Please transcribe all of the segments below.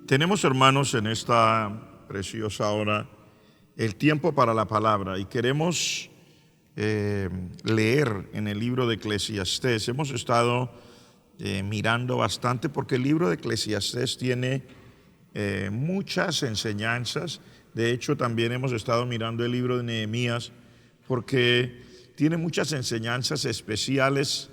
Tenemos, hermanos, en esta preciosa hora el tiempo para la palabra y queremos leer en el libro de Eclesiastés. Hemos estado mirando bastante porque el libro de Eclesiastés tiene muchas enseñanzas. De hecho, también hemos estado mirando el libro de Nehemías porque tiene muchas enseñanzas especiales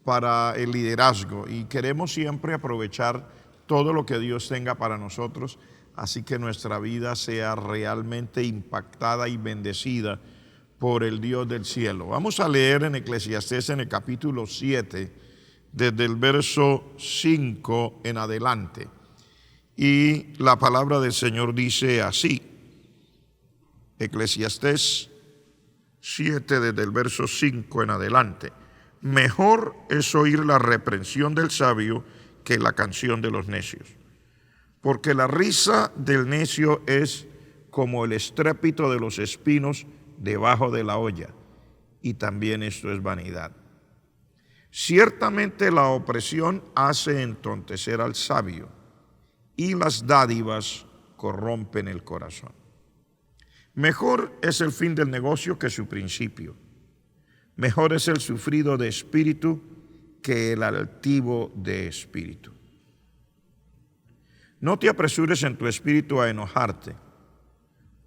para el liderazgo y queremos siempre aprovechar todo lo que Dios tenga para nosotros, así que nuestra vida sea realmente impactada y bendecida por el Dios del cielo. Vamos a leer en Eclesiastés en el capítulo 7, desde el verso 5 en adelante. Y la palabra del Señor dice así, Eclesiastés 7, desde el verso 5 en adelante. Mejor es oír la reprensión del sabio que la canción de los necios. Porque la risa del necio es como el estrépito de los espinos debajo de la olla, y también esto es vanidad. Ciertamente la opresión hace entontecer al sabio, y las dádivas corrompen el corazón. Mejor es el fin del negocio que su principio. Mejor es el sufrido de espíritu que el altivo de espíritu. No te apresures en tu espíritu a enojarte,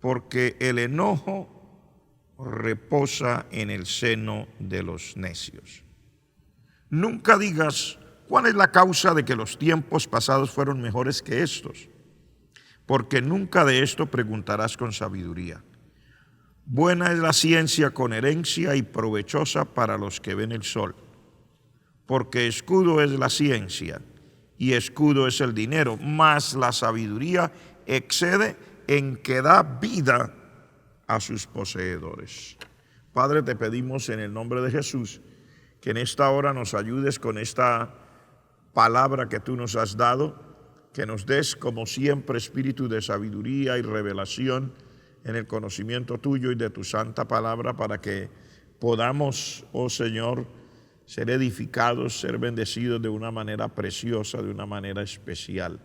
porque el enojo reposa en el seno de los necios. Nunca digas, ¿cuál es la causa de que los tiempos pasados fueron mejores que estos? Porque nunca de esto preguntarás con sabiduría. Buena es la ciencia con herencia y provechosa para los que ven el sol. Porque escudo es la ciencia y escudo es el dinero, mas la sabiduría excede en que da vida a sus poseedores. Padre, te pedimos en el nombre de Jesús que en esta hora nos ayudes con esta palabra que tú nos has dado, que nos des como siempre espíritu de sabiduría y revelación en el conocimiento tuyo y de tu santa palabra para que podamos, oh Señor, ser edificados, ser bendecidos de una manera preciosa, de una manera especial.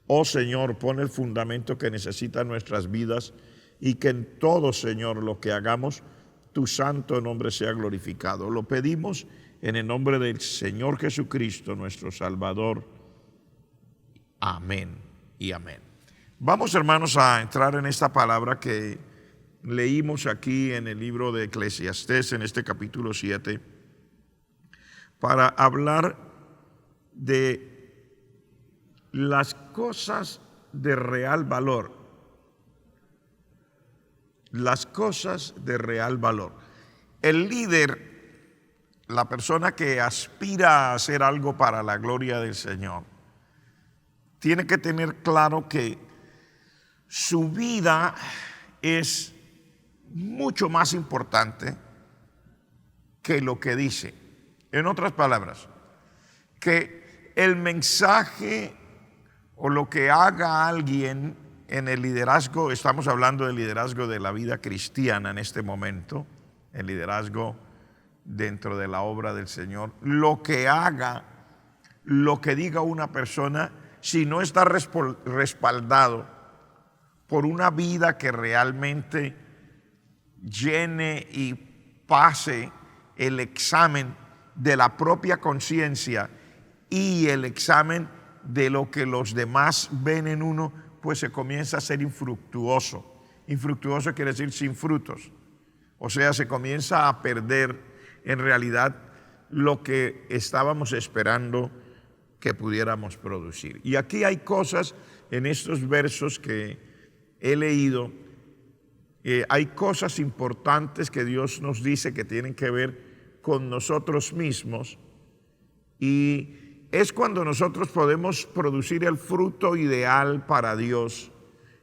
Oh Señor, pon el fundamento que necesitan nuestras vidas y que en todo, Señor, lo que hagamos, tu santo nombre sea glorificado. Lo pedimos en el nombre del Señor Jesucristo, nuestro Salvador. Amén y amén. Vamos, hermanos, a entrar en esta palabra que leímos aquí en el libro de Eclesiastés, en este capítulo 7, para hablar de las cosas de real valor. Las cosas de real valor. El líder, la persona que aspira a hacer algo para la gloria del Señor, tiene que tener claro que su vida es mucho más importante que lo que dice. En otras palabras, que el mensaje o lo que haga alguien en el liderazgo, estamos hablando del liderazgo de la vida cristiana en este momento, el liderazgo dentro de la obra del Señor, lo que haga, lo que diga una persona, si no está respaldado por una vida que realmente llene y pase el examen de la propia conciencia y el examen de lo que los demás ven en uno, pues se comienza a ser infructuoso. Infructuoso quiere decir sin frutos. O sea, se comienza a perder en realidad lo que estábamos esperando que pudiéramos producir. Y aquí hay cosas en estos versos que he leído, hay cosas importantes que Dios nos dice que tienen que ver con nosotros mismos, y es cuando nosotros podemos producir el fruto ideal para Dios,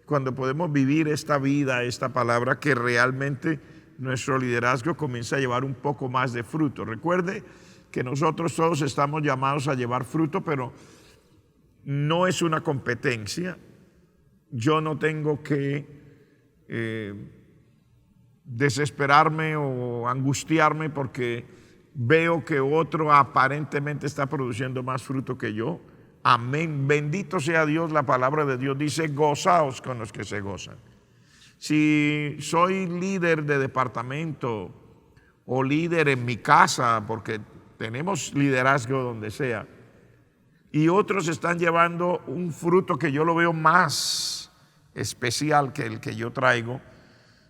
cuando podemos vivir esta vida, esta palabra, que realmente nuestro liderazgo comienza a llevar un poco más de fruto. Recuerde que nosotros todos estamos llamados a llevar fruto, pero no es una competencia. Yo no tengo que desesperarme o angustiarme porque veo que otro aparentemente está produciendo más fruto que yo. Amén. Bendito sea Dios. La palabra de Dios dice: gozaos con los que se gozan. Si soy líder de departamento o líder en mi casa, porque tenemos liderazgo donde sea, y otros están llevando un fruto que yo lo veo más especial que el que yo traigo,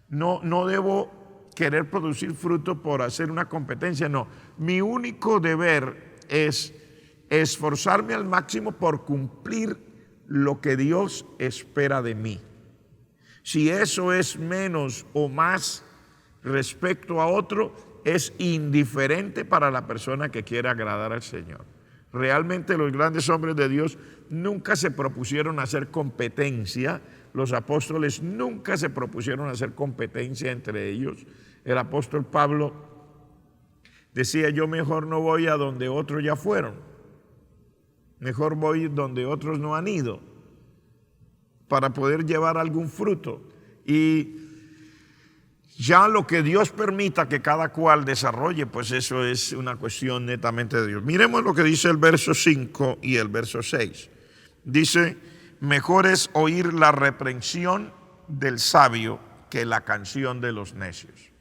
no debo querer producir fruto por hacer una competencia, no. Mi único deber es esforzarme al máximo por cumplir lo que Dios espera de mí. Si eso es menos o más respecto a otro, es indiferente para la persona que quiere agradar al Señor. Realmente los grandes hombres de Dios nunca se propusieron hacer competencia. Los apóstoles nunca se propusieron hacer competencia entre ellos. El apóstol Pablo decía: yo mejor no voy a donde otros ya fueron. Mejor voy donde otros no han ido, para poder llevar algún fruto. Y ya lo que Dios permita que cada cual desarrolle, pues eso es una cuestión netamente de Dios. Miremos lo que dice el verso 5 y el verso 6. Dice: mejor es oír la reprensión del sabio que la canción de los necios.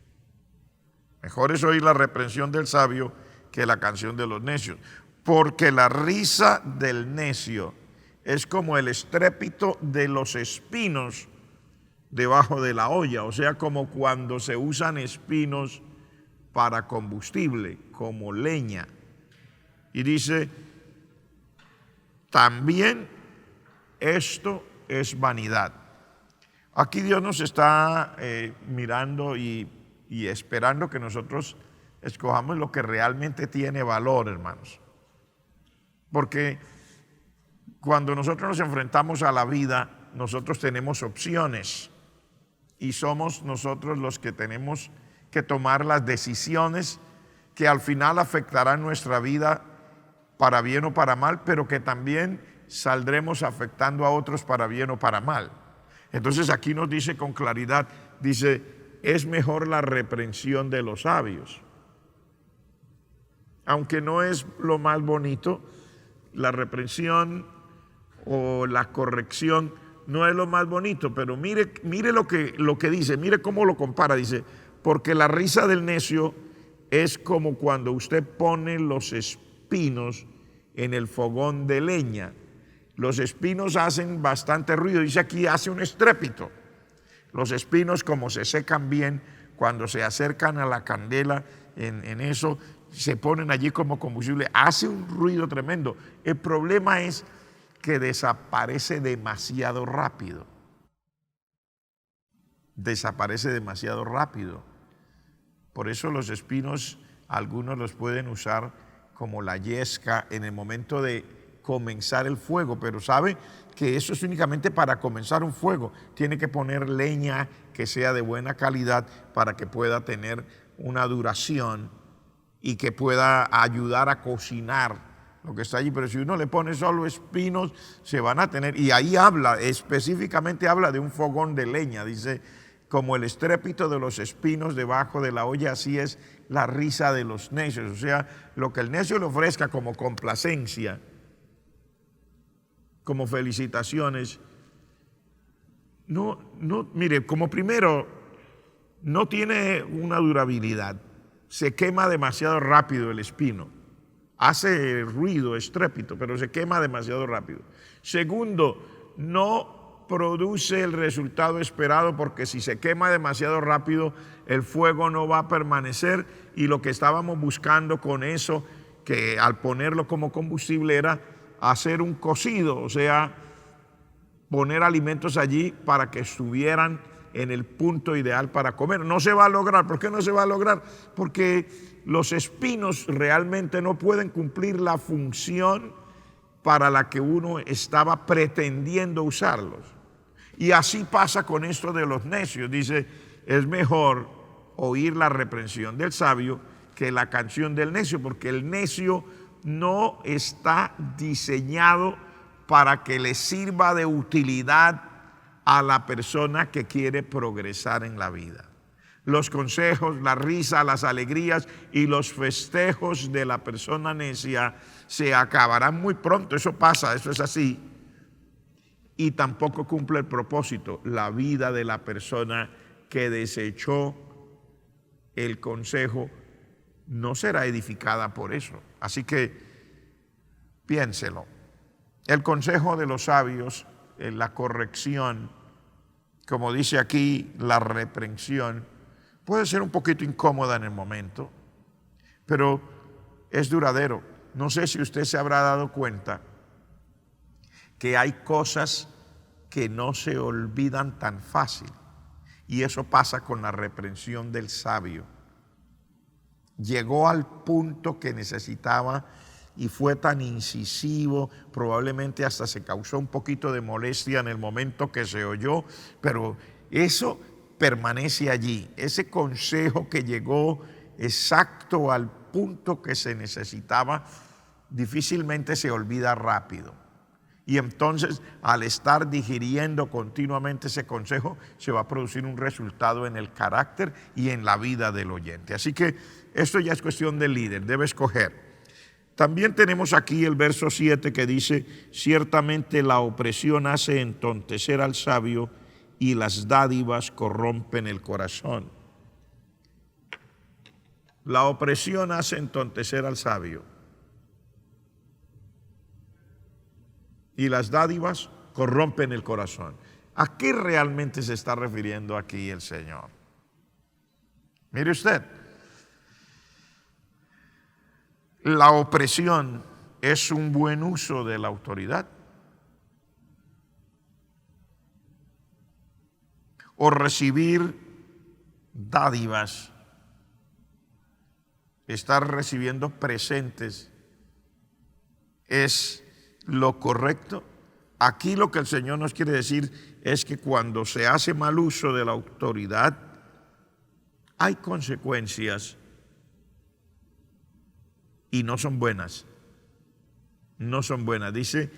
Mejor es oír la reprensión del sabio que la canción de los necios. Porque la risa del necio es como el estrépito de los espinos debajo de la olla, o sea, como cuando se usan espinos para combustible, como leña. Y dice: también esto es vanidad. Aquí Dios nos está mirando y esperando que nosotros escojamos lo que realmente tiene valor, hermanos. Porque cuando nosotros nos enfrentamos a la vida, nosotros tenemos opciones y somos nosotros los que tenemos que tomar las decisiones que al final afectarán nuestra vida para bien o para mal, pero que también saldremos afectando a otros para bien o para mal. Entonces aquí nos dice con claridad, dice: es mejor la reprensión de los sabios. Aunque no es lo más bonito, la reprensión o la corrección no es lo más bonito, pero mire lo que dice, mire cómo lo compara. Dice: porque la risa del necio es como cuando usted pone los espinos en el fogón de leña. Los espinos hacen bastante ruido, dice aquí, hace un estrépito. Los espinos, como se secan bien, cuando se acercan a la candela, en eso, se ponen allí como combustible, hace un ruido tremendo. El problema es que desaparece demasiado rápido. Desaparece demasiado rápido. Por eso los espinos, algunos los pueden usar como la yesca en el momento de comenzar el fuego, pero sabe que eso es únicamente para comenzar un fuego. Tiene que poner leña que sea de buena calidad para que pueda tener una duración y que pueda ayudar a cocinar lo que está allí. Pero si uno le pone solo espinos, se van a tener, y ahí específicamente habla de un fogón de leña. Dice: como el estrépito de los espinos debajo de la olla, así es la risa de los necios. O sea, lo que el necio le ofrezca como complacencia, como felicitaciones, mire, como primero, no tiene una durabilidad. Se quema demasiado rápido el espino. Hace ruido, estrépito, pero se quema demasiado rápido. Segundo, no produce el resultado esperado, porque si se quema demasiado rápido, el fuego no va a permanecer, y lo que estábamos buscando con eso, que al ponerlo como combustible, era hacer un cocido, o sea, poner alimentos allí para que estuvieran en el punto ideal para comer. No se va a lograr. ¿Por qué no se va a lograr? Porque los espinos realmente no pueden cumplir la función para la que uno estaba pretendiendo usarlos. Y así pasa con esto de los necios. Dice: es mejor oír la reprensión del sabio que la canción del necio, porque el necio no está diseñado para que le sirva de utilidad a la persona que quiere progresar en la vida. Los consejos, la risa, las alegrías y los festejos de la persona necia se acabarán muy pronto. Eso pasa, eso es así. Y tampoco cumple el propósito. La vida de la persona que desechó el consejo no será edificada por eso. Así que piénselo. El consejo de los sabios, la corrección, como dice aquí, la reprensión, puede ser un poquito incómoda en el momento, pero es duradero. No sé si usted se habrá dado cuenta que hay cosas que no se olvidan tan fácil, y eso pasa con la reprensión del sabio. Llegó al punto que necesitaba y fue tan incisivo, probablemente hasta se causó un poquito de molestia en el momento que se oyó, pero eso permanece allí. Ese consejo que llegó exacto al punto que se necesitaba, difícilmente se olvida rápido. Y entonces, al estar digiriendo continuamente ese consejo, se va a producir un resultado en el carácter y en la vida del oyente. Así que esto ya es cuestión del líder, debe escoger. También tenemos aquí el verso 7 que dice: ciertamente la opresión hace entontecer al sabio y las dádivas corrompen el corazón. La opresión hace entontecer al sabio y las dádivas corrompen el corazón. ¿A qué realmente se está refiriendo aquí el Señor? Mire usted, la opresión es un buen uso de la autoridad. O recibir dádivas, estar recibiendo presentes, es lo correcto. Aquí lo que el Señor nos quiere decir es que cuando se hace mal uso de la autoridad, hay consecuencias y no son buenas. No son buenas. Dice,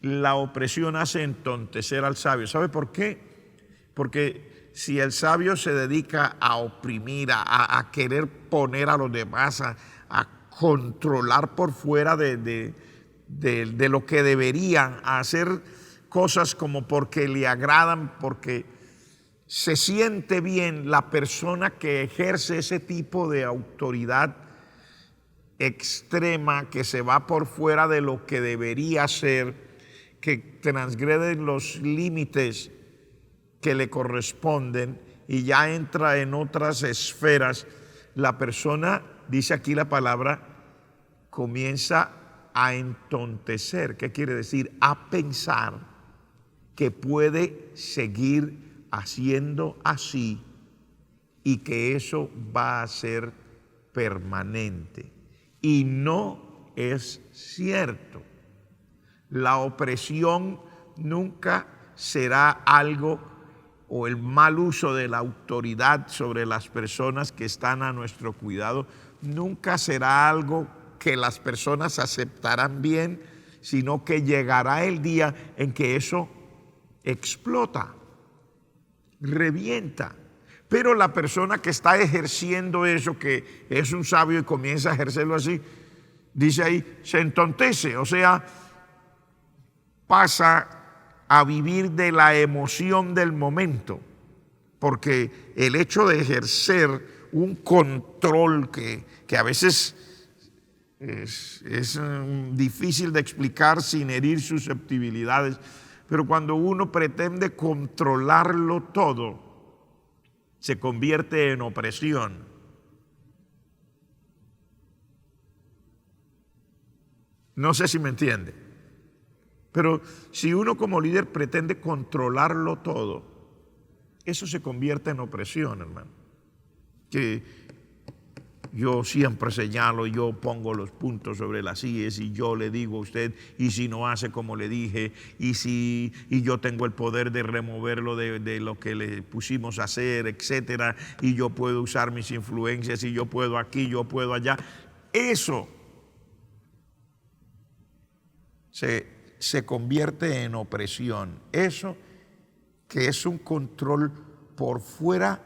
la opresión hace entontecer al sabio. ¿Sabe por qué? Porque si el sabio se dedica a oprimir, a querer poner a los demás, a controlar por fuera de lo que deberían, a hacer cosas como porque le agradan, porque se siente bien, la persona que ejerce ese tipo de autoridad extrema, que se va por fuera de lo que debería ser, que transgrede los límites que le corresponden y ya entra en otras esferas, la persona, dice aquí la palabra, comienza a entontecer. ¿Qué quiere decir? A pensar que puede seguir haciendo así y que eso va a ser permanente. Y no es cierto. La opresión nunca será algo, o el mal uso de la autoridad sobre las personas que están a nuestro cuidado, nunca será algo que las personas aceptarán bien, sino que llegará el día en que eso explota, revienta. Pero la persona que está ejerciendo eso, que es un sabio y comienza a ejercerlo así, dice ahí, se entontece, o sea, pasa a vivir de la emoción del momento, porque el hecho de ejercer un control que a veces es difícil de explicar sin herir susceptibilidades, pero cuando uno pretende controlarlo todo, se convierte en opresión. No sé si me entiende. Pero si uno como líder pretende controlarlo todo, eso se convierte en opresión, hermano. Que yo siempre señalo, yo pongo los puntos sobre las íes y yo le digo a usted, y si no hace como le dije, y yo tengo el poder de removerlo de lo que le pusimos a hacer, etcétera, y yo puedo usar mis influencias, y yo puedo aquí, yo puedo allá. Eso se convierte en opresión. Eso que es un control por fuera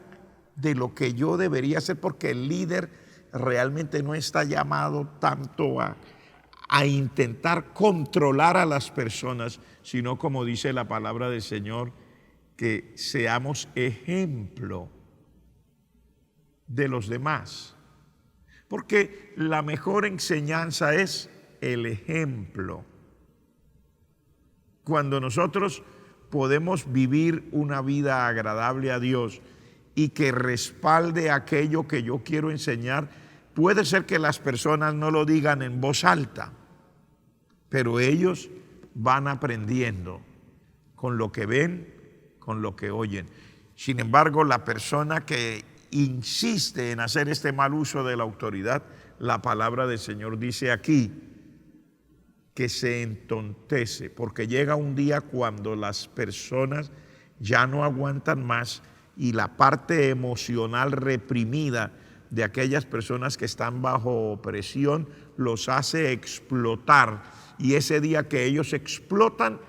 de lo que yo debería hacer, porque el líder realmente no está llamado tanto a intentar controlar a las personas, sino como dice la palabra del Señor, que seamos ejemplo de los demás. Porque la mejor enseñanza es el ejemplo. Cuando nosotros podemos vivir una vida agradable a Dios y que respalde aquello que yo quiero enseñar, puede ser que las personas no lo digan en voz alta, pero ellos van aprendiendo con lo que ven, con lo que oyen. Sin embargo, la persona que insiste en hacer este mal uso de la autoridad, la palabra del Señor dice aquí que se entontece, porque llega un día cuando las personas ya no aguantan más y la parte emocional reprimida de aquellas personas que están bajo opresión los hace explotar, y ese día que ellos explotan,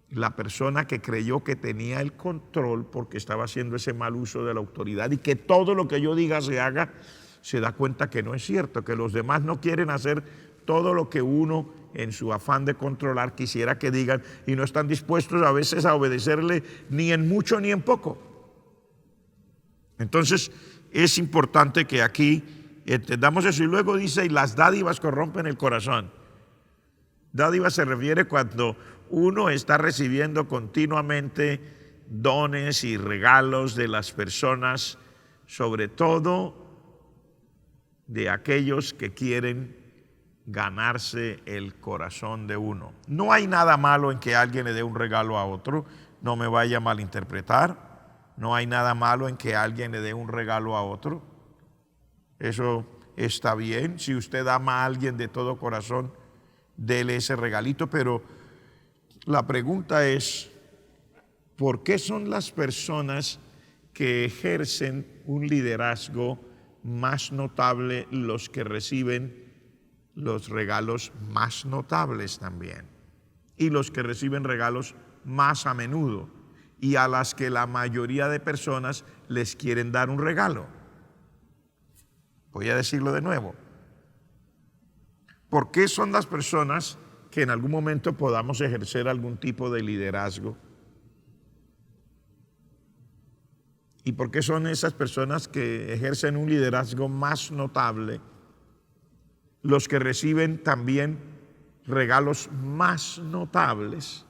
la persona que creyó que tenía el control porque estaba haciendo ese mal uso de la autoridad y que todo lo que yo diga se haga, se da cuenta que no es cierto, que los demás no quieren hacer todo lo que uno en su afán de controlar quisiera que digan, y no están dispuestos a veces a obedecerle ni en mucho ni en poco. Entonces es importante que aquí entendamos eso. Y luego dice, y las dádivas corrompen el corazón. Dádiva se refiere cuando uno está recibiendo continuamente dones y regalos de las personas, sobre todo de aquellos que quieren ganarse el corazón de uno. No hay nada malo en que alguien le dé un regalo a otro, no me vaya a malinterpretar. No hay nada malo en que alguien le dé un regalo a otro. Eso está bien. Si usted ama a alguien de todo corazón, dele ese regalito, pero la pregunta es, ¿por qué son las personas que ejercen un liderazgo más notable los que reciben los regalos más notables también? Y los que reciben regalos más a menudo, y a las que la mayoría de personas les quieren dar un regalo. Voy a decirlo de nuevo. ¿Por qué son las personas que en algún momento podamos ejercer algún tipo de liderazgo? ¿Y por qué son esas personas que ejercen un liderazgo más notable los que reciben también regalos más notables?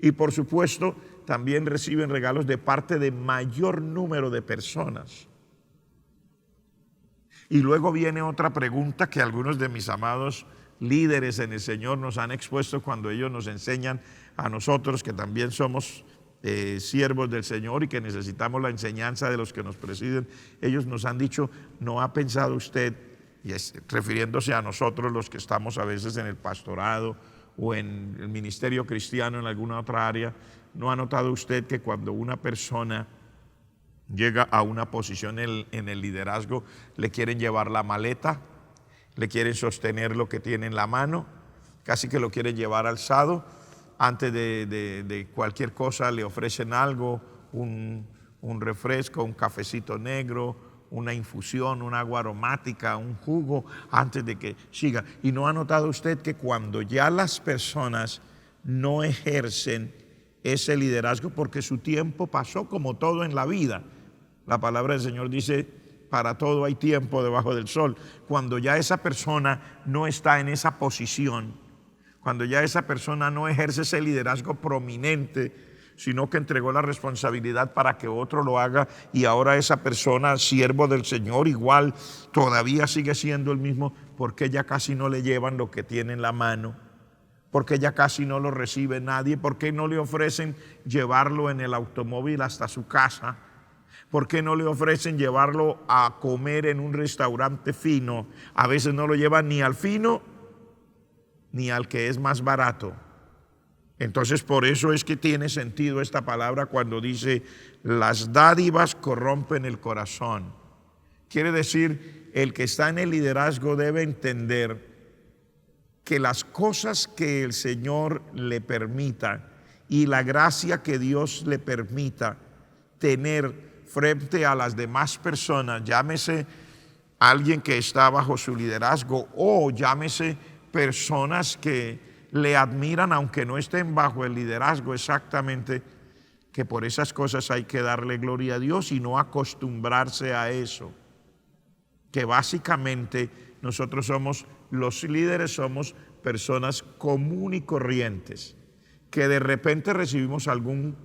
Y por supuesto, también reciben regalos de parte de mayor número de personas. Y luego viene otra pregunta que algunos de mis amados líderes en el Señor nos han expuesto cuando ellos nos enseñan a nosotros que también somos siervos del Señor y que necesitamos la enseñanza de los que nos presiden. Ellos nos han dicho, ¿no ha pensado usted, y es refiriéndose a nosotros los que estamos a veces en el pastorado o en el ministerio cristiano en alguna otra área, ¿no ha notado usted que cuando una persona llega a una posición en el liderazgo, le quieren llevar la maleta, le quieren sostener lo que tiene en la mano, casi que lo quieren llevar alzado? Antes de cualquier cosa le ofrecen algo, un refresco, un cafecito negro, una infusión, un agua aromática, un jugo, antes de que siga. ¿Y no ha notado usted que cuando ya las personas no ejercen ese liderazgo porque su tiempo pasó, como todo en la vida? La palabra del Señor dice, para todo hay tiempo debajo del sol. Cuando ya esa persona no está en esa posición, cuando ya esa persona no ejerce ese liderazgo prominente, sino que entregó la responsabilidad para que otro lo haga, y ahora esa persona, siervo del Señor, igual todavía sigue siendo el mismo, porque ya casi no le llevan lo que tiene en la mano, porque ya casi no lo recibe nadie, porque no le ofrecen llevarlo en el automóvil hasta su casa, porque no le ofrecen llevarlo a comer en un restaurante fino, a veces no lo llevan ni al fino ni al que es más barato. Entonces, por eso es que tiene sentido esta palabra cuando dice, las dádivas corrompen el corazón. Quiere decir, el que está en el liderazgo debe entender que las cosas que el Señor le permita y la gracia que Dios le permita tener frente a las demás personas, llámese alguien que está bajo su liderazgo o llámese personas que le admiran aunque no estén bajo el liderazgo exactamente, que por esas cosas hay que darle gloria a Dios y no acostumbrarse a eso. Que básicamente nosotros somos, los líderes somos personas común y corrientes, que de repente recibimos algún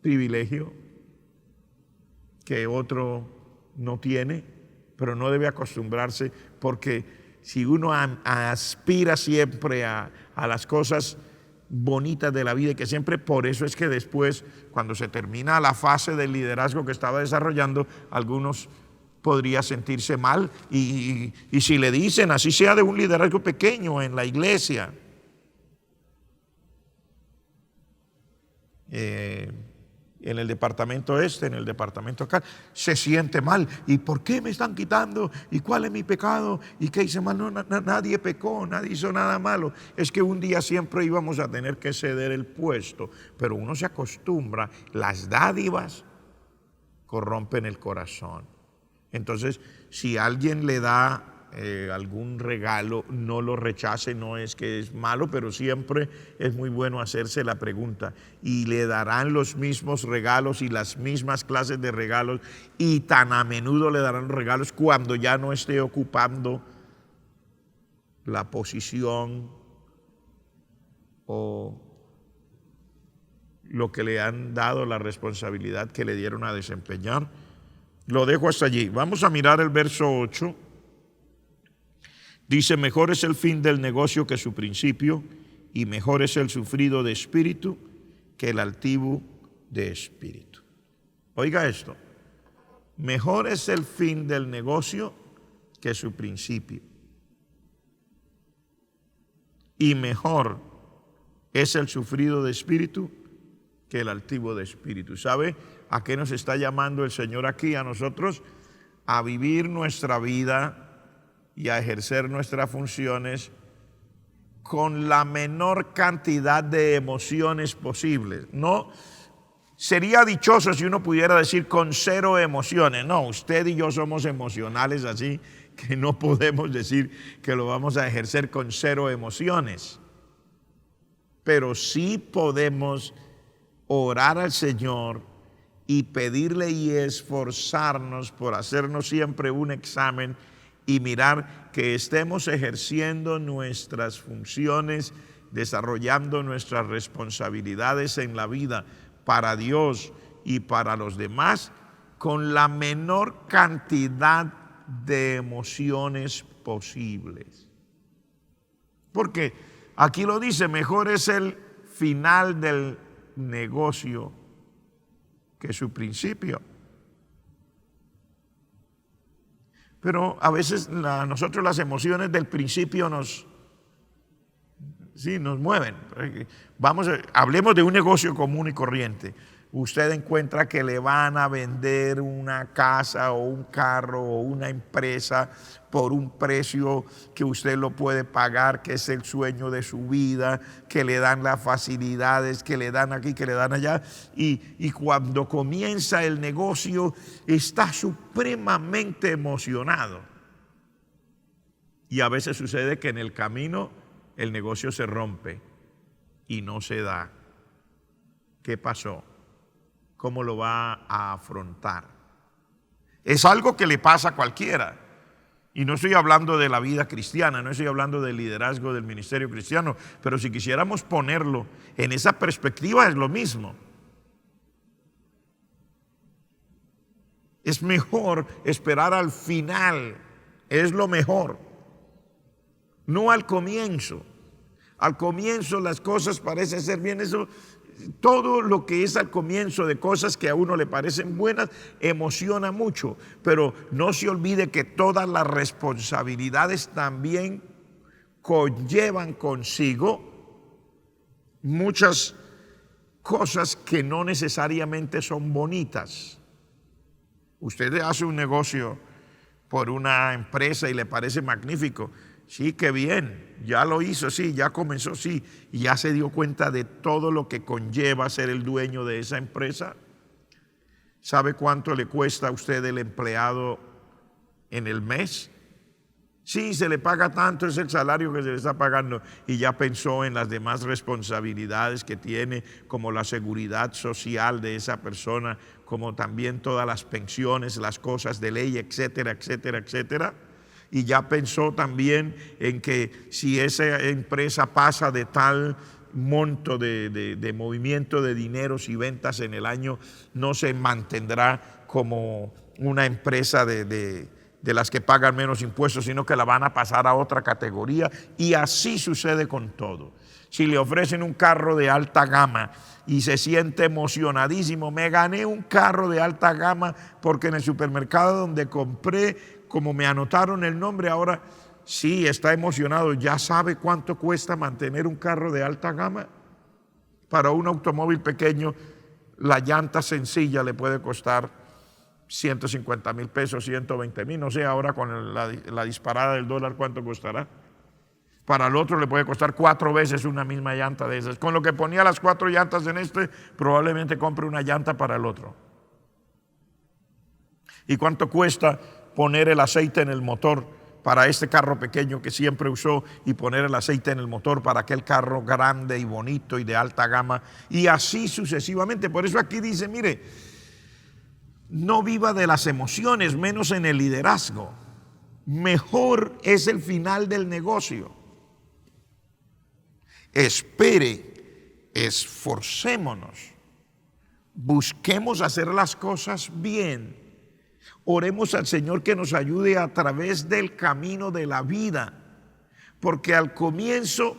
privilegio que otro no tiene, pero no debe acostumbrarse, porque si uno aspira siempre a las cosas bonitas de la vida, y que siempre, por eso es que después, cuando se termina la fase del liderazgo que estaba desarrollando, algunos podría sentirse mal, y si le dicen, así sea de un liderazgo pequeño en la iglesia, en el departamento en el departamento acá, se siente mal. ¿Y por qué me están quitando? ¿Y cuál es mi pecado? ¿Y qué hice mal? No, nadie pecó, nadie hizo nada malo. Es que un día siempre íbamos a tener que ceder el puesto, pero uno se acostumbra. Las dádivas corrompen el corazón. Entonces, si alguien le da algún regalo, no lo rechace, no es que es malo, pero siempre es muy bueno hacerse la pregunta: ¿y le darán los mismos regalos y las mismas clases de regalos, y tan a menudo le darán regalos cuando ya no esté ocupando la posición o lo que le han dado, la responsabilidad que le dieron a desempeñar? Lo dejo hasta allí. Vamos a mirar el verso 8. Dice: mejor es el fin del negocio que su principio, y mejor es el sufrido de espíritu que el altivo de espíritu. Oiga esto: mejor es el fin del negocio que su principio, y mejor es el sufrido de espíritu que el altivo de espíritu. ¿Sabe a qué nos está llamando el Señor aquí a nosotros? A vivir nuestra vida y a ejercer nuestras funciones con la menor cantidad de emociones posibles. No sería dichoso si uno pudiera decir con cero emociones. No, usted y yo somos emocionales, así que no podemos decir que lo vamos a ejercer con cero emociones. Pero sí podemos orar al Señor y pedirle y esforzarnos por hacernos siempre un examen y mirar que estemos ejerciendo nuestras funciones, desarrollando nuestras responsabilidades en la vida para Dios y para los demás con la menor cantidad de emociones posibles. Porque aquí lo dice: mejor es el final del negocio que su principio. Pero a veces nosotros las emociones del principio nos mueven. Hablemos de un negocio común y corriente. Usted encuentra que le van a vender una casa o un carro o una empresa por un precio que usted lo puede pagar, que es el sueño de su vida, que le dan las facilidades, que le dan aquí, que le dan allá, y cuando comienza el negocio está supremamente emocionado. Y a veces sucede que en el camino el negocio se rompe y no se da. ¿Qué pasó? ¿Cómo lo va a afrontar? Es algo que le pasa a cualquiera. Y no estoy hablando de la vida cristiana, no estoy hablando del liderazgo del ministerio cristiano, pero si quisiéramos ponerlo en esa perspectiva es lo mismo. Es mejor esperar al final, es lo mejor, no al comienzo. Al comienzo las cosas parecen ser bien, eso. Todo lo que es al comienzo de cosas que a uno le parecen buenas emociona mucho, pero no se olvide que todas las responsabilidades también conllevan consigo muchas cosas que no necesariamente son bonitas. Usted hace un negocio por una empresa y le parece magnífico. Sí, qué bien, ya lo hizo, sí, ya comenzó, sí, y ya se dio cuenta de todo lo que conlleva ser el dueño de esa empresa. ¿Sabe cuánto le cuesta a usted el empleado en el mes? Sí, se le paga tanto, es el salario que se le está pagando, y ya pensó en las demás responsabilidades que tiene, como la seguridad social de esa persona, como también todas las pensiones, las cosas de ley, etcétera, etcétera, etcétera. Y ya pensó también en que si esa empresa pasa de tal monto de movimiento de dineros y ventas en el año, no se mantendrá como una empresa de las que pagan menos impuestos, sino que la van a pasar a otra categoría. Y así sucede con todo. Si le ofrecen un carro de alta gama y se siente emocionadísimo, me gané un carro de alta gama porque en el supermercado donde compré, como me anotaron el nombre, ahora sí está emocionado. ¿Ya sabe cuánto cuesta mantener un carro de alta gama? Para un automóvil pequeño, la llanta sencilla le puede costar 150 mil pesos, 120 mil, no sé ahora con la disparada del dólar cuánto costará. Para el otro le puede costar 4 veces una misma llanta de esas. Con lo que ponía las 4 llantas en este, probablemente compre una llanta para el otro. ¿Y cuánto cuesta poner el aceite en el motor para este carro pequeño que siempre usó, y poner el aceite en el motor para aquel carro grande y bonito y de alta gama? Y así sucesivamente. Por eso aquí dice, mire, no viva de las emociones, menos en el liderazgo. Mejor es el final del negocio. Espere, esforcémonos, busquemos hacer las cosas bien. Oremos al Señor que nos ayude a través del camino de la vida, porque al comienzo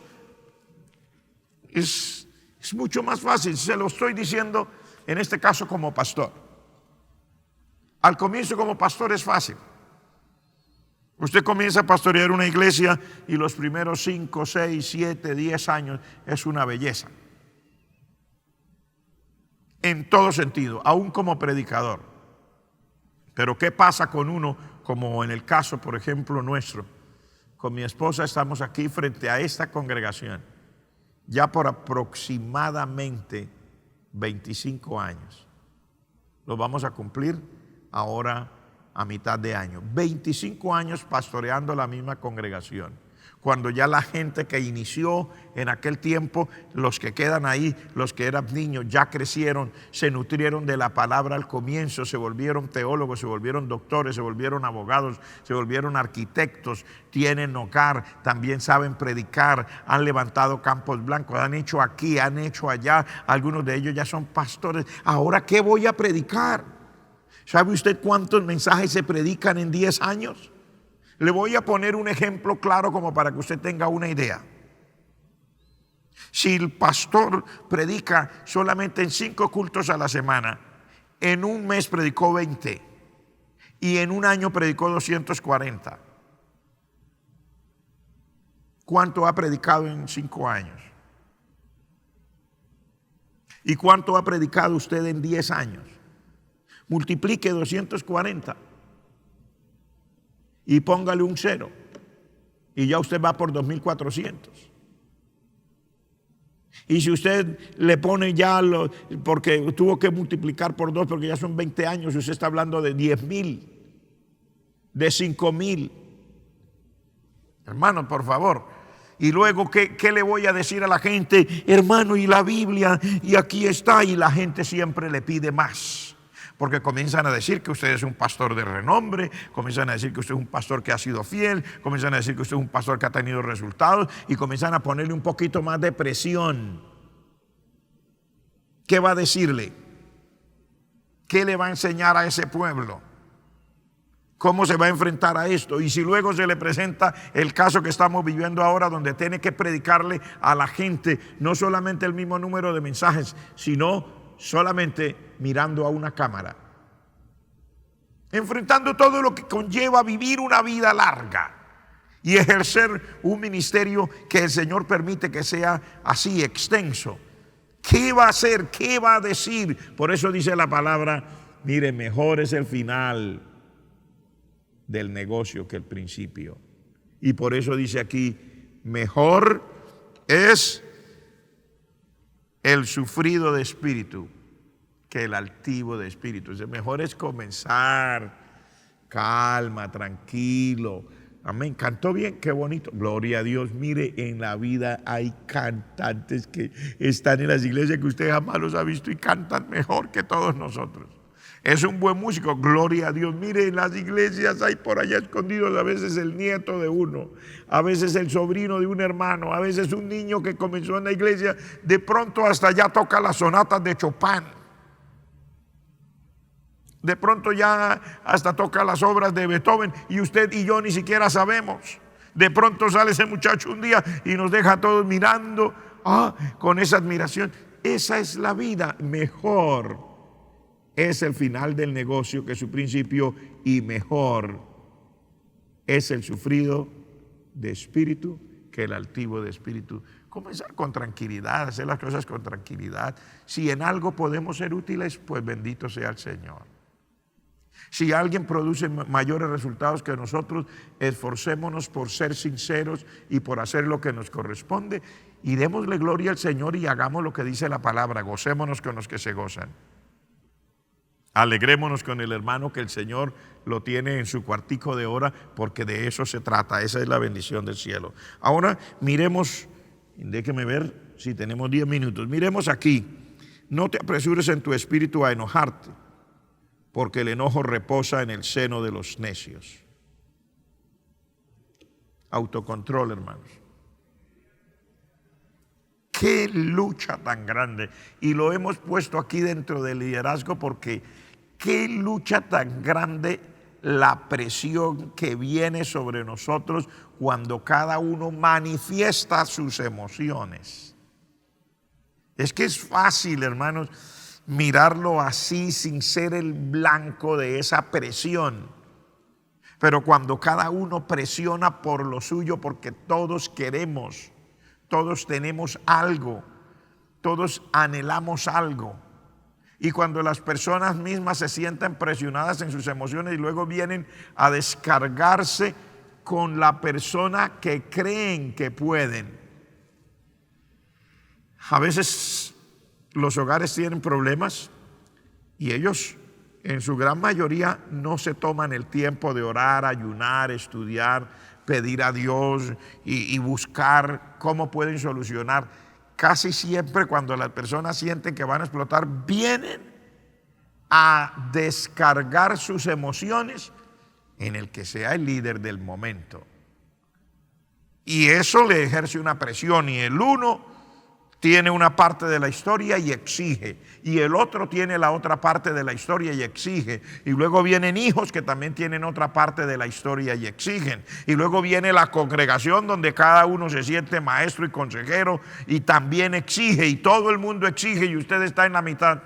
es mucho más fácil. Se lo estoy diciendo en este caso como pastor. Al comienzo como pastor es fácil. Usted comienza a pastorear una iglesia y los primeros 5, 6, 7, 10 años es una belleza. En todo sentido, aún como predicador. Pero ¿qué pasa con uno, como en el caso, por ejemplo, nuestro? Con mi esposa estamos aquí frente a esta congregación ya por aproximadamente 25 años. Lo vamos a cumplir ahora a mitad de año. 25 años pastoreando la misma congregación. Cuando ya la gente que inició en aquel tiempo, los que quedan ahí, los que eran niños, ya crecieron, se nutrieron de la palabra al comienzo, se volvieron teólogos, se volvieron doctores, se volvieron abogados, se volvieron arquitectos, tienen hogar, también saben predicar, han levantado campos blancos, han hecho aquí, han hecho allá, algunos de ellos ya son pastores. Ahora, ¿qué voy a predicar? ¿Sabe usted cuántos mensajes se predican en 10 años? Le voy a poner un ejemplo claro como para que usted tenga una idea. Si el pastor predica solamente en 5 cultos a la semana, en un mes predicó 20 y en un año predicó 240. ¿Cuánto ha predicado en 5 años? ¿Y cuánto ha predicado usted en 10 años? Multiplique 240 y póngale un 0 y ya usted va por 2.400. Y si usted le pone ya, porque tuvo que multiplicar por 2 porque ya son 20 años, usted está hablando de 10.000, de 5.000. Hermano, por favor. Y luego, ¿qué le voy a decir a la gente? Hermano, y la Biblia, y aquí está, y la gente siempre le pide más. Porque comienzan a decir que usted es un pastor de renombre, comienzan a decir que usted es un pastor que ha sido fiel, comienzan a decir que usted es un pastor que ha tenido resultados y comienzan a ponerle un poquito más de presión. ¿Qué va a decirle? ¿Qué le va a enseñar a ese pueblo? ¿Cómo se va a enfrentar a esto? Y si luego se le presenta el caso que estamos viviendo ahora, donde tiene que predicarle a la gente no solamente el mismo número de mensajes, sino solamente mirando a una cámara, enfrentando todo lo que conlleva vivir una vida larga y ejercer un ministerio que el Señor permite que sea así extenso. ¿Qué va a hacer? ¿Qué va a decir? Por eso dice la palabra, mire, mejor es el final del negocio que el principio. Y por eso dice aquí, mejor es el sufrido de espíritu que el altivo de espíritu. Es mejor es comenzar calma, tranquilo. Amén. Cantó bien, qué bonito. Gloria a Dios. Mire, en la vida hay cantantes que están en las iglesias que usted jamás los ha visto y cantan mejor que todos nosotros. Es un buen músico, gloria a Dios. Mire, en las iglesias hay por allá escondidos a veces el nieto de uno, a veces el sobrino de un hermano, a veces un niño que comenzó en la iglesia, de pronto hasta ya toca las sonatas de Chopin. De pronto ya hasta toca las obras de Beethoven y usted y yo ni siquiera sabemos. De pronto sale ese muchacho un día y nos deja a todos mirando con esa admiración. Esa es la vida. Mejor es el final del negocio que su principio, y mejor es el sufrido de espíritu que el altivo de espíritu. Comenzar con tranquilidad, hacer las cosas con tranquilidad. Si en algo podemos ser útiles, pues bendito sea el Señor. Si alguien produce mayores resultados que nosotros, esforcémonos por ser sinceros y por hacer lo que nos corresponde, y démosle gloria al Señor y hagamos lo que dice la palabra: gocémonos con los que se gozan. Alegrémonos con el hermano que el Señor lo tiene en su cuartico de hora, porque de eso se trata. Esa es la bendición del cielo. Ahora miremos, déjeme ver si tenemos 10 minutos. Miremos aquí: no te apresures en tu espíritu a enojarte, porque el enojo reposa en el seno de los necios. Autocontrol, hermanos. Qué lucha tan grande. Y lo hemos puesto aquí dentro del liderazgo porque qué lucha tan grande la presión que viene sobre nosotros cuando cada uno manifiesta sus emociones. Es que es fácil, hermanos, mirarlo así sin ser el blanco de esa presión. Pero cuando cada uno presiona por lo suyo, porque todos queremos, todos tenemos algo, todos anhelamos algo. Y cuando las personas mismas se sienten presionadas en sus emociones y luego vienen a descargarse con la persona que creen que pueden. A veces los hogares tienen problemas y ellos en su gran mayoría no se toman el tiempo de orar, ayunar, estudiar, pedir a Dios y buscar cómo pueden solucionar. Casi siempre cuando las personas sienten que van a explotar, vienen a descargar sus emociones en el que sea el líder del momento. Y eso le ejerce una presión, y el uno tiene una parte de la historia y exige, y el otro tiene la otra parte de la historia y exige, y luego vienen hijos que también tienen otra parte de la historia y exigen, y luego viene la congregación donde cada uno se siente maestro y consejero y también exige, y todo el mundo exige y usted está en la mitad.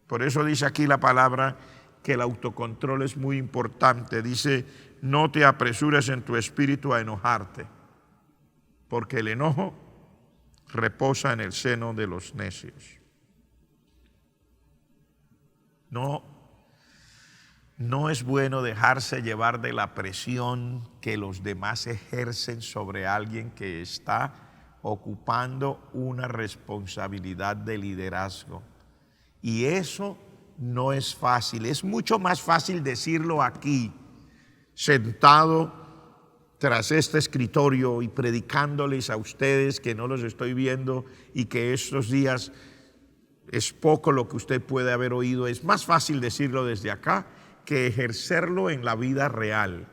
Por eso dice aquí la palabra que el autocontrol es muy importante. Dice: no te apresures en tu espíritu a enojarte, porque el enojo reposa en el seno de los necios. No es bueno dejarse llevar de la presión que los demás ejercen sobre alguien que está ocupando una responsabilidad de liderazgo. Y eso no es fácil. Es mucho más fácil decirlo aquí, sentado tras este escritorio y predicándoles a ustedes, que no los estoy viendo y que estos días es poco lo que usted puede haber oído. Es más fácil decirlo desde acá que ejercerlo en la vida real,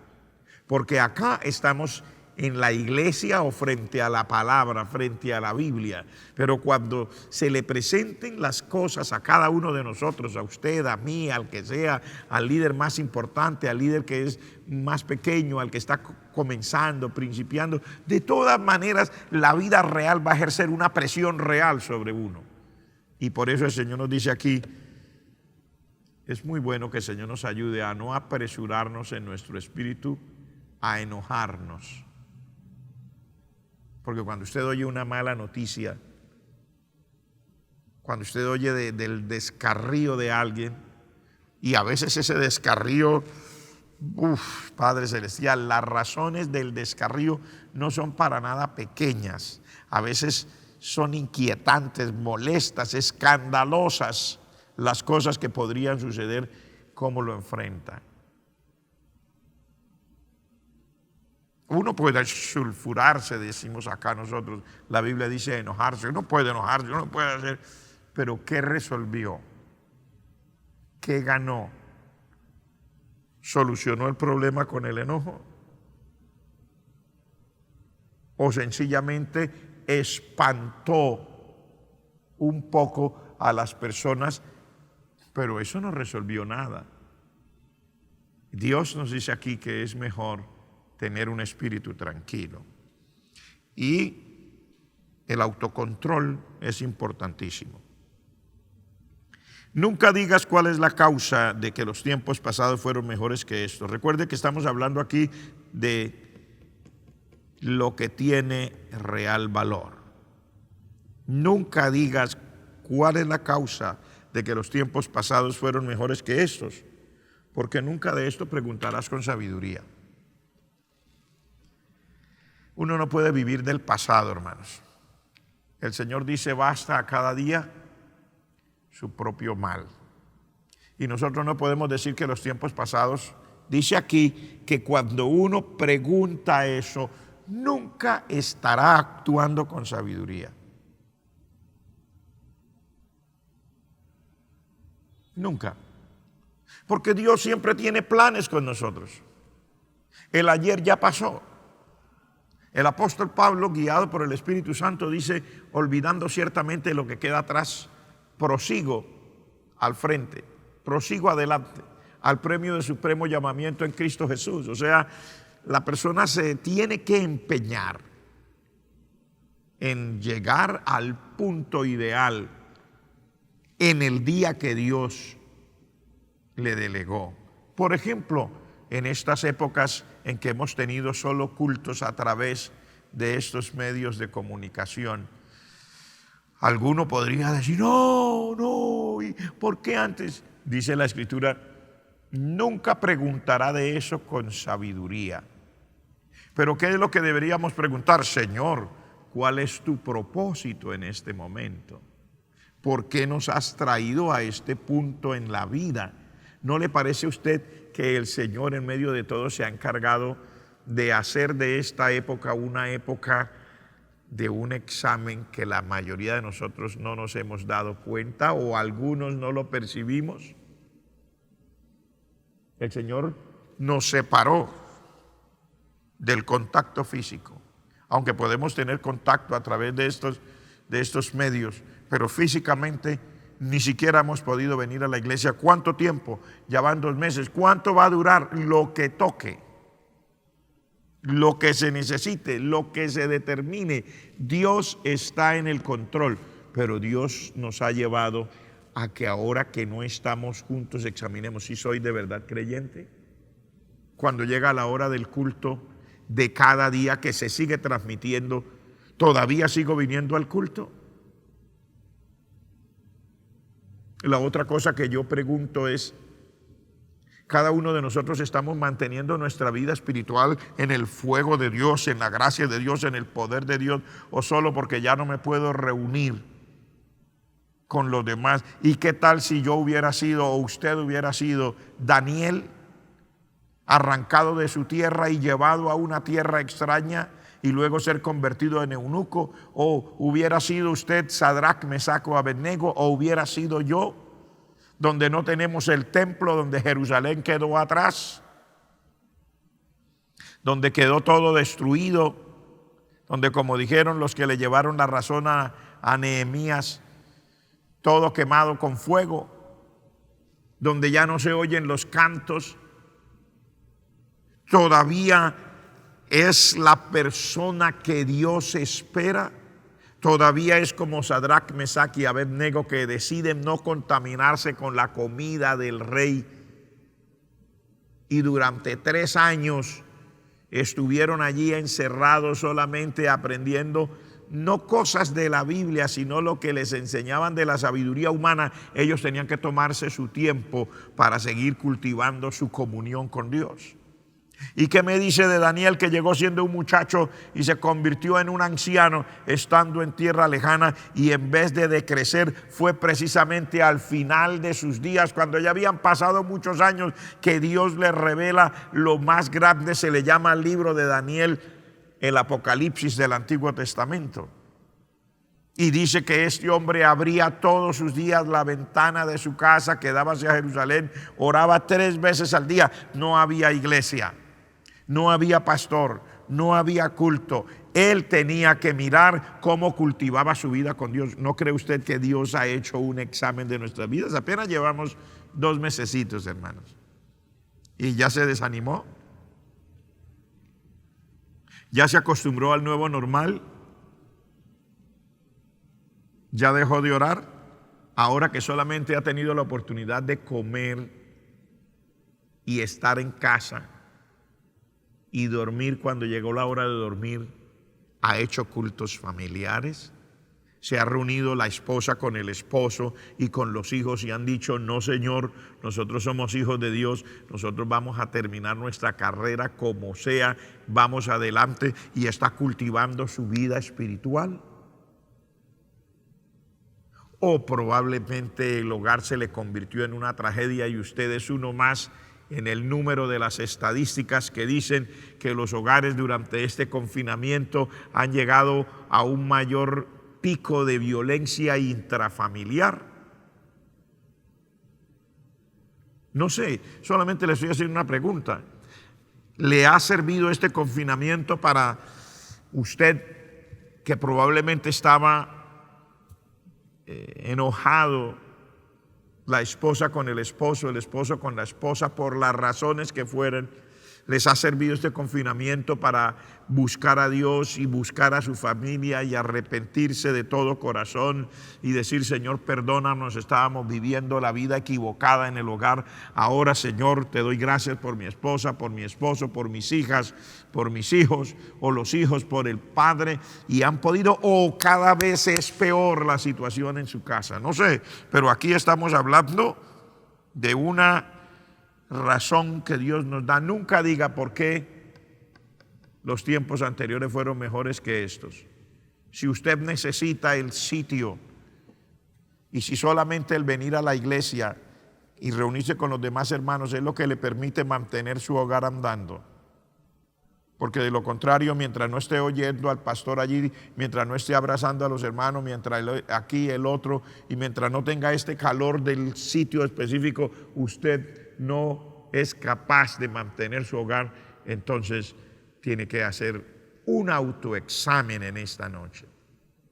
porque acá estamos en la iglesia o frente a la palabra, frente a la Biblia. Pero cuando se le presenten las cosas a cada uno de nosotros, a usted, a mí, al que sea, al líder más importante, al líder que es más pequeño, al que está comenzando, principiando, de todas maneras la vida real va a ejercer una presión real sobre uno. Y por eso el Señor nos dice aquí: es muy bueno que el Señor nos ayude a no apresurarnos en nuestro espíritu a enojarnos. Porque cuando usted oye una mala noticia, cuando usted oye del descarrío de alguien, y a veces ese descarrío, Padre Celestial, las razones del descarrío no son para nada pequeñas. A veces son inquietantes, molestas, escandalosas las cosas que podrían suceder, cómo lo enfrenta. Uno puede sulfurarse, decimos acá nosotros, la Biblia dice enojarse, uno puede enojarse, uno puede hacer, pero ¿qué resolvió? ¿Qué ganó? ¿Solucionó el problema con el enojo? ¿O sencillamente espantó un poco a las personas? Pero eso no resolvió nada. Dios nos dice aquí que es mejor tener un espíritu tranquilo. Y el autocontrol es importantísimo. Nunca digas cuál es la causa de que los tiempos pasados fueron mejores que estos. Recuerde que estamos hablando aquí de lo que tiene real valor. Nunca digas cuál es la causa de que los tiempos pasados fueron mejores que estos, porque nunca de esto preguntarás con sabiduría. Uno no puede vivir del pasado, hermanos. El Señor dice, basta a cada día su propio mal. Y nosotros no podemos decir que los tiempos pasados, dice aquí que cuando uno pregunta eso, nunca estará actuando con sabiduría. Nunca. Porque Dios siempre tiene planes con nosotros. El ayer ya pasó. El apóstol Pablo, guiado por el Espíritu Santo, dice, olvidando ciertamente lo que queda atrás, prosigo al frente, prosigo adelante, al premio de supremo llamamiento en Cristo Jesús. O sea, la persona se tiene que empeñar en llegar al punto ideal en el día que Dios le delegó. Por ejemplo, en estas épocas en que hemos tenido solo cultos a través de estos medios de comunicación, alguno podría decir, no, ¿y por qué antes? Dice la Escritura, nunca preguntará de eso con sabiduría. Pero ¿qué es lo que deberíamos preguntar? Señor, ¿cuál es tu propósito en este momento? ¿Por qué nos has traído a este punto en la vida? ¿No le parece a usted que el Señor en medio de todo se ha encargado de hacer de esta época una época de un examen que la mayoría de nosotros no nos hemos dado cuenta o algunos no lo percibimos? El Señor nos separó del contacto físico, aunque podemos tener contacto a través de estos medios, pero físicamente ni siquiera hemos podido venir a la iglesia. ¿Cuánto tiempo? Ya van 2 meses. ¿Cuánto va a durar? Lo que toque, lo que se necesite, lo que se determine. Dios está en el control, pero Dios nos ha llevado a que ahora que no estamos juntos examinemos si soy de verdad creyente. Cuando llega la hora del culto de cada día que se sigue transmitiendo, ¿todavía sigo viniendo al culto? La otra cosa que yo pregunto es, ¿cada uno de nosotros estamos manteniendo nuestra vida espiritual en el fuego de Dios, en la gracia de Dios, en el poder de Dios, o solo porque ya no me puedo reunir con los demás? ¿Y qué tal si yo hubiera sido o usted hubiera sido Daniel, arrancado de su tierra y llevado a una tierra extraña y luego ser convertido en eunuco? ¿O hubiera sido usted Sadrach, Mesach o Abednego? ¿O hubiera sido yo, donde no tenemos el templo, donde Jerusalén quedó atrás, donde quedó todo destruido, donde, como dijeron los que le llevaron la razón a Nehemías, todo quemado con fuego, donde ya no se oyen los cantos? ¿Todavía es la persona que Dios espera? ¿Todavía es como Sadrach, Mesach y Abednego, que deciden no contaminarse con la comida del rey y durante 3 años estuvieron allí encerrados solamente aprendiendo no cosas de la Biblia, sino lo que les enseñaban de la sabiduría humana? Ellos tenían que tomarse su tiempo para seguir cultivando su comunión con Dios. ¿Y qué me dice de Daniel, que llegó siendo un muchacho y se convirtió en un anciano estando en tierra lejana, y en vez de decrecer fue precisamente al final de sus días, cuando ya habían pasado muchos años, que Dios le revela lo más grande? Se le llama al libro de Daniel el Apocalipsis del Antiguo Testamento. Y dice que este hombre abría todos sus días la ventana de su casa que daba hacia Jerusalén, oraba 3 veces al día. No había iglesia, no había pastor, no había culto. Él tenía que mirar cómo cultivaba su vida con Dios. ¿No cree usted que Dios ha hecho un examen de nuestras vidas? Apenas llevamos 2 mesecitos, hermanos. ¿Y ya se desanimó? ¿Ya se acostumbró al nuevo normal? ¿Ya dejó de orar? Ahora que solamente ha tenido la oportunidad de comer y estar en casa y dormir cuando llegó la hora de dormir, ¿ha hecho cultos familiares? ¿Se ha reunido la esposa con el esposo y con los hijos y han dicho: no, Señor, nosotros somos hijos de Dios, nosotros vamos a terminar nuestra carrera como sea, vamos adelante? ¿Y está cultivando su vida espiritual? O probablemente el hogar se le convirtió en una tragedia y usted es uno más en el número de las estadísticas que dicen que los hogares durante este confinamiento han llegado a un mayor pico de violencia intrafamiliar. No sé, solamente le estoy haciendo una pregunta. ¿Le ha servido este confinamiento para usted, que probablemente estaba enojado, la esposa con el esposo con la esposa, por las razones que fueran? ¿Les ha servido este confinamiento para buscar a Dios y buscar a su familia y arrepentirse de todo corazón y decir: Señor, perdónanos, estábamos viviendo la vida equivocada en el hogar, ahora, Señor, te doy gracias por mi esposa, por mi esposo, por mis hijas, por mis hijos, o los hijos por el padre, y han podido? ¿O cada vez es peor la situación en su casa? No sé, pero aquí estamos hablando de una razón que Dios nos da. Nunca diga por qué los tiempos anteriores fueron mejores que estos. Si usted necesita el sitio, y si solamente el venir a la iglesia y reunirse con los demás hermanos es lo que le permite mantener su hogar andando, porque de lo contrario, mientras no esté oyendo al pastor allí, mientras no esté abrazando a los hermanos, mientras aquí el otro, y mientras no tenga este calor del sitio específico, usted no es capaz de mantener su hogar. Entonces tiene que hacer un autoexamen en esta noche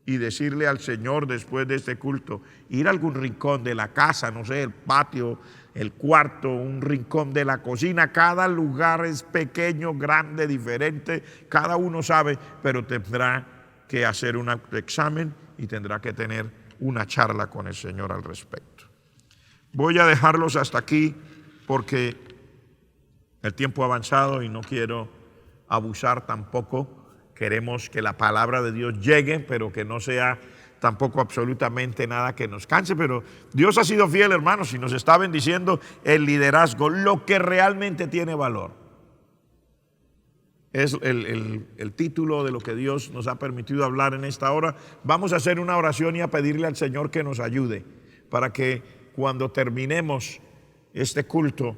y decirle al Señor, después de este culto, ir a algún rincón de la casa, no sé, el patio, el cuarto, un rincón de la cocina. Cada lugar es pequeño, grande, diferente, cada uno sabe, pero tendrá que hacer un autoexamen y tendrá que tener una charla con el Señor al respecto. Voy a dejarlos hasta aquí porque el tiempo ha avanzado y no quiero abusar tampoco. Queremos que la palabra de Dios llegue, pero que no sea tampoco absolutamente nada que nos canse. Pero Dios ha sido fiel, hermanos, y nos está bendiciendo el liderazgo. Lo que realmente tiene valor es el título de lo que Dios nos ha permitido hablar en esta hora. Vamos a hacer una oración y a pedirle al Señor que nos ayude para que cuando terminemos este culto,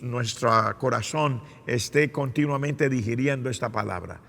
nuestro corazón esté continuamente digiriendo esta palabra.